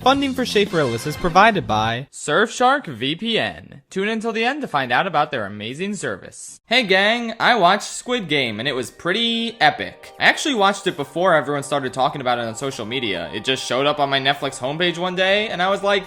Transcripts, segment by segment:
Funding for Schaefer-Ellis is provided by Surfshark VPN. Tune in till the end to find out about their amazing service. Hey gang, I watched Squid Game and it was pretty epic. I actually watched it before everyone started talking about it on social media. It just showed up on my Netflix homepage one day and I was like,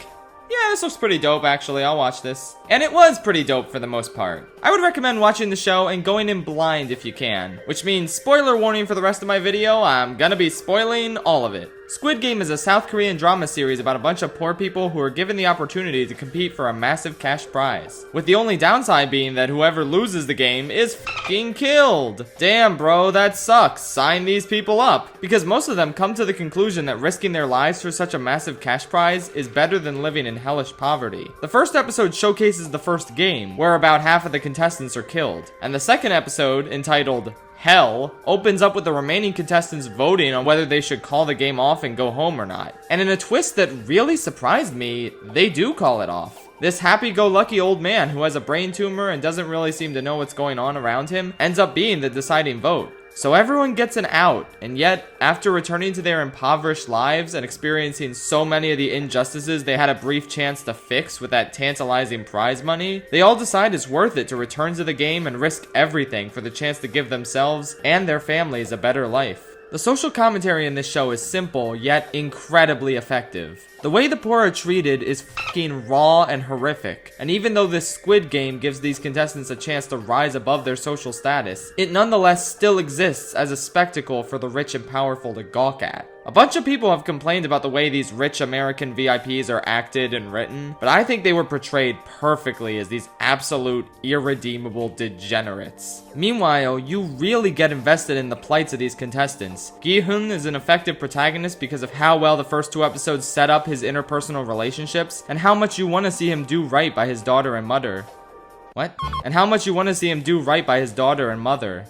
yeah, this looks pretty dope actually, I'll watch this. And it was pretty dope for the most part. I would recommend watching the show and going in blind if you can. Which means, spoiler warning for the rest of my video, I'm gonna be spoiling all of it. Squid Game is a South Korean drama series about a bunch of poor people who are given the opportunity to compete for a massive cash prize. With the only downside being that whoever loses the game is f***ing killed. Damn bro, that sucks. Sign these people up. Because most of them come to the conclusion that risking their lives for such a massive cash prize is better than living in hellish poverty. The first episode showcases the first game, where about half of the contestants are killed. And the second episode, entitled Hell, opens up with the remaining contestants voting on whether they should call the game off and go home or not. And in a twist that really surprised me, they do call it off. This happy-go-lucky old man who has a brain tumor and doesn't really seem to know what's going on around him ends up being the deciding vote. So everyone gets an out, and yet, after returning to their impoverished lives and experiencing so many of the injustices they had a brief chance to fix with that tantalizing prize money, they all decide it's worth it to return to the game and risk everything for the chance to give themselves and their families a better life. The social commentary in this show is simple, yet incredibly effective. The way the poor are treated is fucking raw and horrific, and even though this Squid Game gives these contestants a chance to rise above their social status, it nonetheless still exists as a spectacle for the rich and powerful to gawk at. A bunch of people have complained about the way these rich American VIPs are acted and written, but I think they were portrayed perfectly as these absolute irredeemable degenerates. Meanwhile, you really get invested in the plights of these contestants. Gi-hun is an effective protagonist because of how well the first two episodes set up his interpersonal relationships, and how much you want to see him do right by his daughter and mother.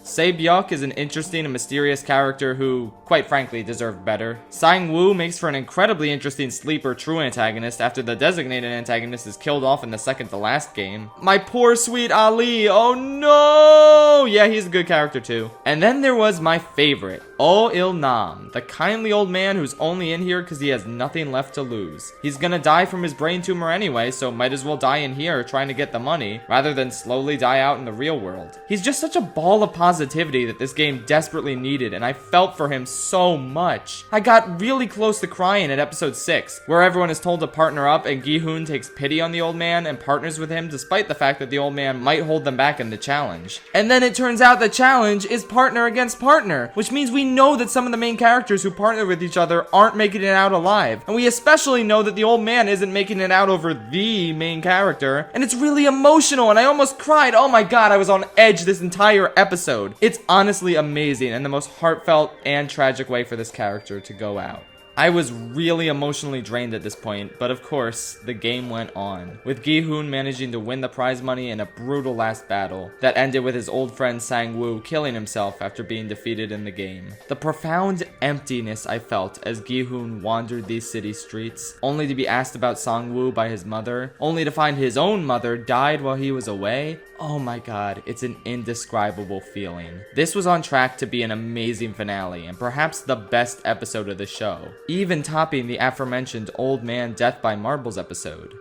Seebach is an interesting and mysterious character who, quite frankly, deserved better. Sang-woo makes for an incredibly interesting sleeper true antagonist after the designated antagonist is killed off in the second to last game. My poor sweet Ali, oh no! Yeah, he's a good character too. And then there was my favorite, Oh Il-nam, the kindly old man who's only in here because he has nothing left to lose. He's gonna die from his brain tumor anyway, so might as well die in here trying to get the money, rather than slowly die out in the real world. He's just such a ball of positivity that this game desperately needed, and I felt for him so much. I got really close to crying at episode 6, where everyone is told to partner up and Gi-hun takes pity on the old man and partners with him despite the fact that the old man might hold them back in the challenge. And then it turns out the challenge is partner against partner, which means we know that some of the main characters who partner with each other aren't making it out alive. And we especially know that the old man isn't making it out over the main character, and it's really emotional, and I almost cried. Oh my god, I was on edge this entire episode. It's honestly amazing and the most heartfelt and tragic way for this character to go out. I was really emotionally drained at this point, but of course, the game went on, with Gi-hun managing to win the prize money in a brutal last battle that ended with his old friend Sang-woo killing himself after being defeated in the game. The profound emptiness I felt as Gi-hun wandered these city streets, only to be asked about Sang-woo by his mother, only to find his own mother died while he was away. Oh my god, it's an indescribable feeling. This was on track to be an amazing finale, and perhaps the best episode of the show, even topping the aforementioned Old Man Death by Marbles episode.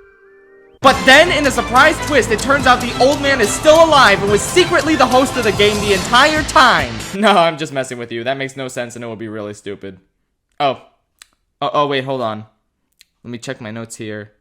But then, in a surprise twist, it turns out the old man is still alive and was secretly the host of the game the entire time! No, I'm just messing with you. That makes no sense and it would be really stupid. Oh, wait, hold on. Let me check my notes here.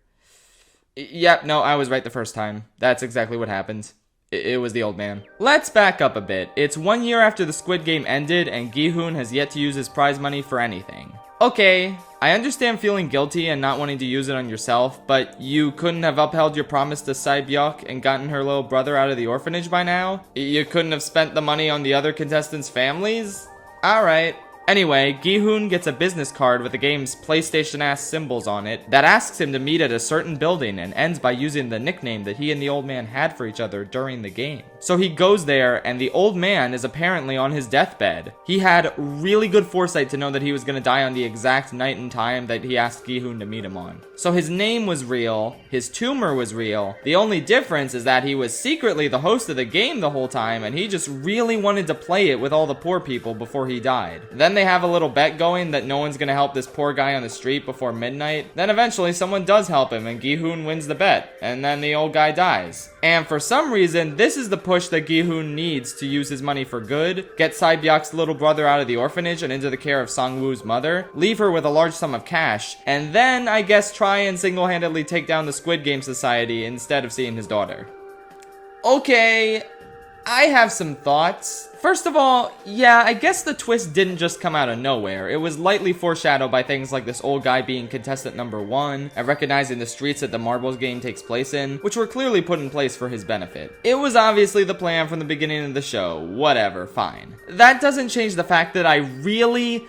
Yep, no, I was right the first time. That's exactly what happened. It was the old man. Let's back up a bit. It's 1 year after the Squid Game ended, and Gi-hun has yet to use his prize money for anything. Okay, I understand feeling guilty and not wanting to use it on yourself, but you couldn't have upheld your promise to Seebach and gotten her little brother out of the orphanage by now? You couldn't have spent the money on the other contestants' families? Alright. Anyway, Gi-hun gets a business card with the game's PlayStation-ass symbols on it that asks him to meet at a certain building and ends by using the nickname that he and the old man had for each other during the game. So he goes there, and the old man is apparently on his deathbed. He had really good foresight to know that he was going to die on the exact night and time that he asked Gi-hun to meet him on. So his name was real, his tumor was real. The only difference is that he was secretly the host of the game the whole time, and he just really wanted to play it with all the poor people before he died. Then they they have a little bet going that no one's gonna help this poor guy on the street before midnight. Then eventually someone does help him and Gi-hoon wins the bet, and then the old guy dies. And for some reason, this is the push that Gi-hoon needs to use his money for good, get Seebach's little brother out of the orphanage and into the care of Sang-woo's mother, leave her with a large sum of cash, and then, I guess, try and single-handedly take down the Squid Game Society instead of seeing his daughter. Okay, I have some thoughts. First of all, yeah, I guess the twist didn't just come out of nowhere. It was lightly foreshadowed by things like this old guy being contestant number 1 and recognizing the streets that the marbles game takes place in, which were clearly put in place for his benefit. It was obviously the plan from the beginning of the show. Whatever, fine. That doesn't change the fact that I really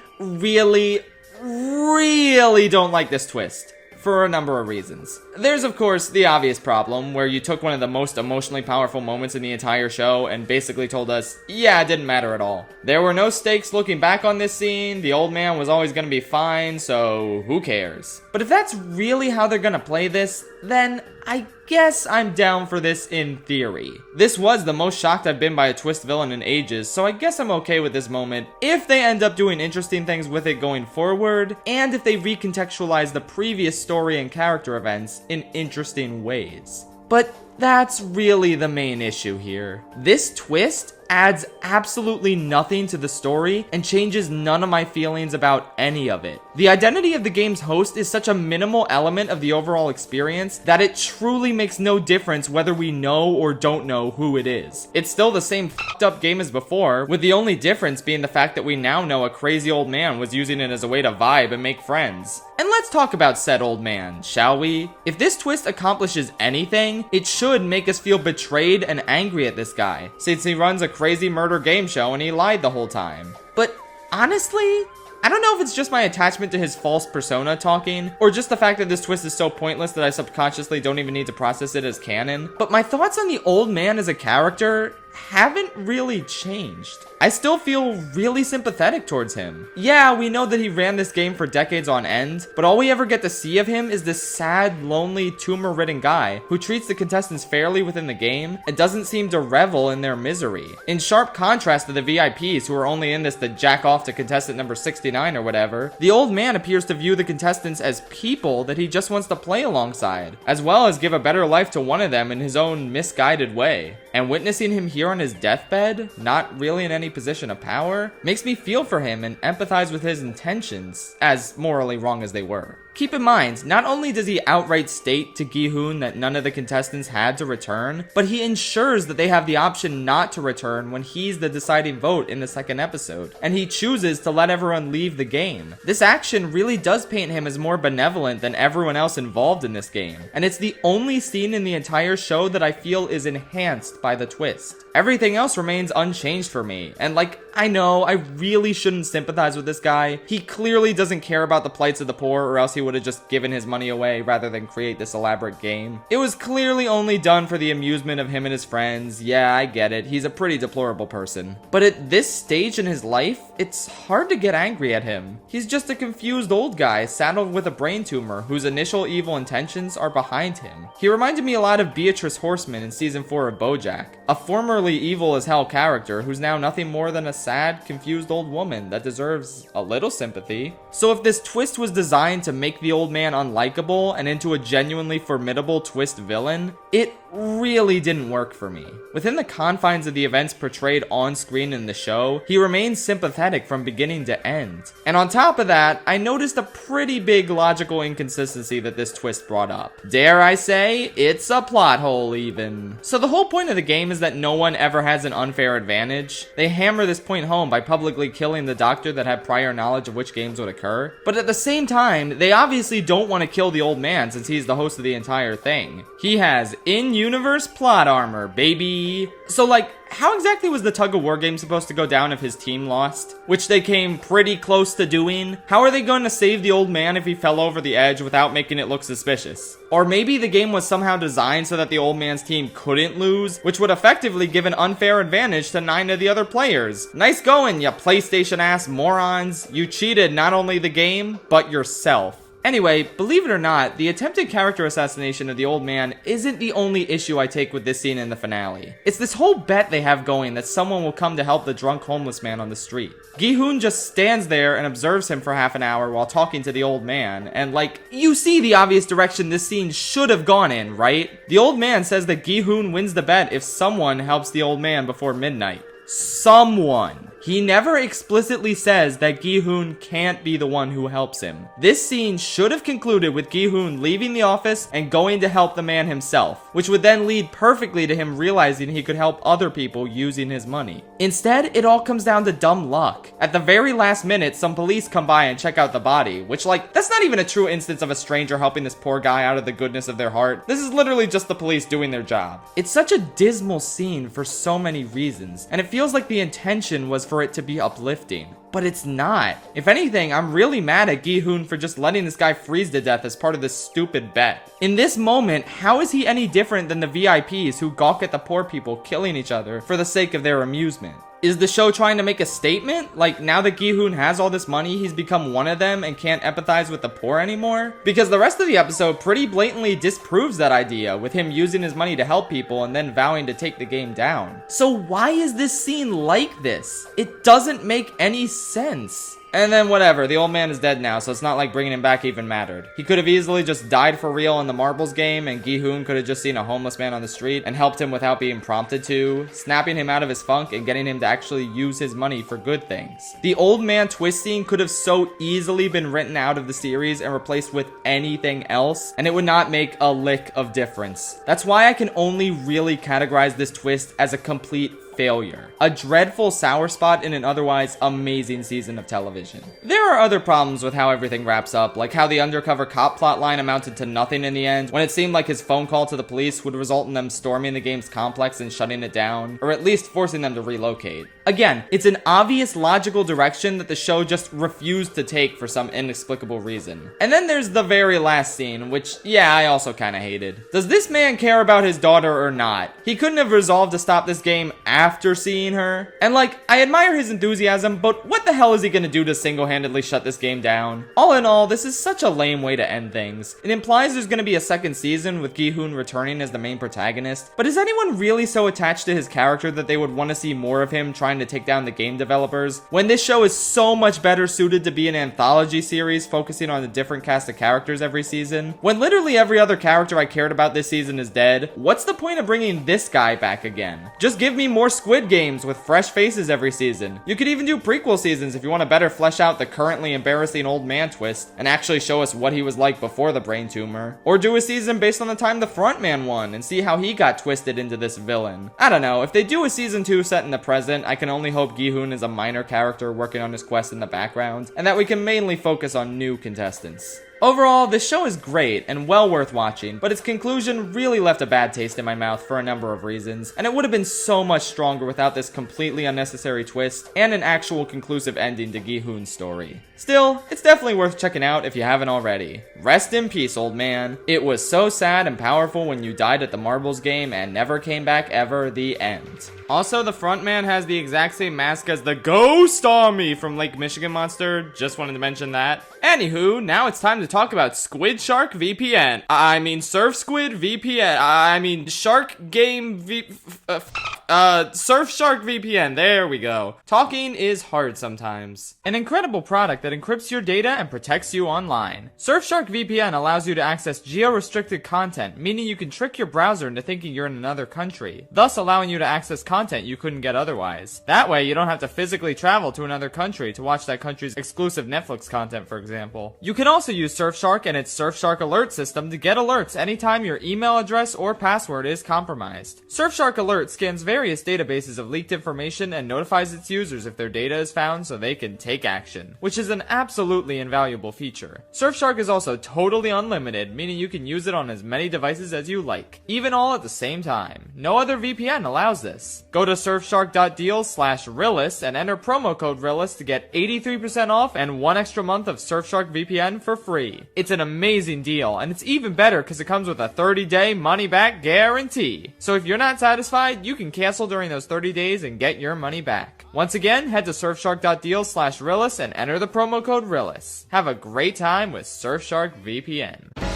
don't like this twist. For a number of reasons. There's of course the obvious problem where you took one of the most emotionally powerful moments in the entire show and basically told us, yeah, it didn't matter at all. There were no stakes looking back on this scene, the old man was always gonna be fine, so who cares? But if that's really how they're gonna play this, then I guess I'm down for this in theory. This was the most shocked I've been by a twist villain in ages, so I guess I'm okay with this moment if they end up doing interesting things with it going forward, and if they recontextualize the previous story and character events in interesting ways. But that's really the main issue here. This twist adds absolutely nothing to the story and changes none of my feelings about any of it. The identity of the game's host is such a minimal element of the overall experience that it truly makes no difference whether we know or don't know who it is. It's still the same fucked up game as before, with the only difference being the fact that we now know a crazy old man was using it as a way to vibe and make friends. And let's talk about said old man, shall we? If this twist accomplishes anything, it should make us feel betrayed and angry at this guy, since he runs a crazy murder game show and he lied the whole time. But honestly, I don't know if it's just my attachment to his false persona talking, or just the fact that this twist is so pointless that I subconsciously don't even need to process it as canon, but my thoughts on the old man as a character haven't really changed. I still feel really sympathetic towards him. Yeah, we know that he ran this game for decades on end, but all we ever get to see of him is this sad, lonely, tumor-ridden guy who treats the contestants fairly within the game and doesn't seem to revel in their misery. In sharp contrast to the VIPs who are only in this to jack off to contestant number 69 or whatever, the old man appears to view the contestants as people that he just wants to play alongside, as well as give a better life to one of them in his own misguided way. And witnessing him here on his deathbed, not really in any position of power, makes me feel for him and empathize with his intentions, as morally wrong as they were. Keep in mind, not only does he outright state to Gi-hoon that none of the contestants had to return, but he ensures that they have the option not to return when he's the deciding vote in the second episode, and he chooses to let everyone leave the game. This action really does paint him as more benevolent than everyone else involved in this game, and it's the only scene in the entire show that I feel is enhanced by the twist. Everything else remains unchanged for me, and I know I really shouldn't sympathize with this guy. He clearly doesn't care about the plights of the poor, or else he would have just given his money away rather than create this elaborate game. It was clearly only done for the amusement of him and his friends. Yeah, I get it. He's a pretty deplorable person. But at this stage in his life, it's hard to get angry at him. He's just a confused old guy saddled with a brain tumor whose initial evil intentions are behind him. He reminded me a lot of Beatrice Horseman in season 4 of BoJack, a formerly evil as hell character who's now nothing more than a sad, confused old woman that deserves a little sympathy. So if this twist was designed to make the old man unlikable and into a genuinely formidable twist villain, it really didn't work for me. Within the confines of the events portrayed on screen in the show, he remains sympathetic from beginning to end. And on top of that, I noticed a pretty big logical inconsistency that this twist brought up. Dare I say, it's a plot hole even. So the whole point of the game is that no one ever has an unfair advantage. They hammer this point home by publicly killing the doctor that had prior knowledge of which games would occur. But at the same time, they obviously don't want to kill the old man since he's the host of the entire thing. He has in-universe plot armor, baby. So how exactly was the tug-of-war game supposed to go down if his team lost? Which they came pretty close to doing. How are they going to save the old man if he fell over the edge without making it look suspicious? Or maybe the game was somehow designed so that the old man's team couldn't lose, which would effectively give an unfair advantage to 9 of the other players. Nice going, you PlayStation-ass morons. You cheated not only the game, but yourself. Anyway, believe it or not, the attempted character assassination of the old man isn't the only issue I take with this scene in the finale. It's this whole bet they have going that someone will come to help the drunk homeless man on the street. Gi-hoon just stands there and observes him for half an hour while talking to the old man, and like, you see the obvious direction this scene should have gone in, right? The old man says that Gi-hoon wins the bet if someone helps the old man before midnight. Someone. He never explicitly says that Gi-hoon can't be the one who helps him. This scene should have concluded with Gi-hoon leaving the office and going to help the man himself, which would then lead perfectly to him realizing he could help other people using his money. Instead, it all comes down to dumb luck. At the very last minute, some police come by and check out the body, which like, that's not even a true instance of a stranger helping this poor guy out of the goodness of their heart. This is literally just the police doing their job. It's such a dismal scene for so many reasons, and it feels like the intention was for it to be uplifting. But it's not. If anything, I'm really mad at Gi-hoon for just letting this guy freeze to death as part of this stupid bet. In this moment, how is he any different than the VIPs who gawk at the poor people killing each other for the sake of their amusement? Is the show trying to make a statement? Like, now that Gi-hoon has all this money, he's become one of them and can't empathize with the poor anymore? Because the rest of the episode pretty blatantly disproves that idea, with him using his money to help people and then vowing to take the game down. So why is this scene like this? It doesn't make any sense. And then whatever, the old man is dead now, so it's not like bringing him back even mattered. He could have easily just died for real in the marbles game, and Gi-hoon could have just seen a homeless man on the street and helped him without being prompted to, snapping him out of his funk and getting him to actually use his money for good things. The old man twist scene could have so easily been written out of the series and replaced with anything else, and it would not make a lick of difference. That's why I can only really categorize this twist as a complete failure. A dreadful sour spot in an otherwise amazing season of television. There are other problems with how everything wraps up, like how the undercover cop plotline amounted to nothing in the end, when it seemed like his phone call to the police would result in them storming the game's complex and shutting it down, or at least forcing them to relocate. Again, it's an obvious logical direction that the show just refused to take for some inexplicable reason. And then there's the very last scene, which, yeah, I also kinda hated. Does this man care about his daughter or not? He couldn't have resolved to stop this game after seeing her. And like, I admire his enthusiasm, but what the hell is he gonna do to single-handedly shut this game down? All in all, this is such a lame way to end things. It implies there's gonna be a second season with Gi-hoon returning as the main protagonist, but is anyone really so attached to his character that they would want to see more of him trying to take down the game developers, when this show is so much better suited to be an anthology series focusing on a different cast of characters every season? When literally every other character I cared about this season is dead, what's the point of bringing this guy back again? Just give me more Squid Games with fresh faces every season. You could even do prequel seasons if you want to better flesh out the currently embarrassing old man twist and actually show us what he was like before the brain tumor. Or do a season based on the time the frontman won and see how he got twisted into this villain. I don't know, if they do a season 2 set in the present, I can only hope Gi-hoon is a minor character working on his quest in the background, and that we can mainly focus on new contestants. Overall, this show is great and well worth watching, but its conclusion really left a bad taste in my mouth for a number of reasons, and it would have been so much stronger without this completely unnecessary twist and an actual conclusive ending to Gi-hoon's story. Still, it's definitely worth checking out if you haven't already. Rest in peace, old man. It was so sad and powerful when you died at the marbles game and never came back ever, the end. Also, the frontman has the exact same mask as the Ghost Army from Lake Michigan Monster. Just wanted to mention that. Anywho, now it's time to talk about Squid Shark VPN. I mean Surf Squid VPN. I mean Shark Game Surf Shark VPN. There we go. Talking is hard sometimes. An incredible product that encrypts your data and protects you online. Surfshark VPN allows you to access geo-restricted content, meaning you can trick your browser into thinking you're in another country, thus allowing you to access content you couldn't get otherwise. That way, you don't have to physically travel to another country to watch that country's exclusive Netflix content, for example. You can also use Surfshark and its Surfshark Alert system to get alerts anytime your email address or password is compromised. Surfshark Alert scans various databases of leaked information and notifies its users if their data is found so they can take action, which is an absolutely invaluable feature. Surfshark is also totally unlimited, meaning you can use it on as many devices as you like, even all at the same time. No other VPN allows this. Go to surfshark.deal/Rillis and enter promo code Rillis to get 83% off and 1 extra month of Surfshark VPN for free. It's an amazing deal, and it's even better because it comes with a 30-day money-back guarantee. So if you're not satisfied, you can cancel during those 30 days and get your money back. Once again, head to surfshark.deal/Rillis and enter the promo code Rillis. Have a great time with Surfshark VPN.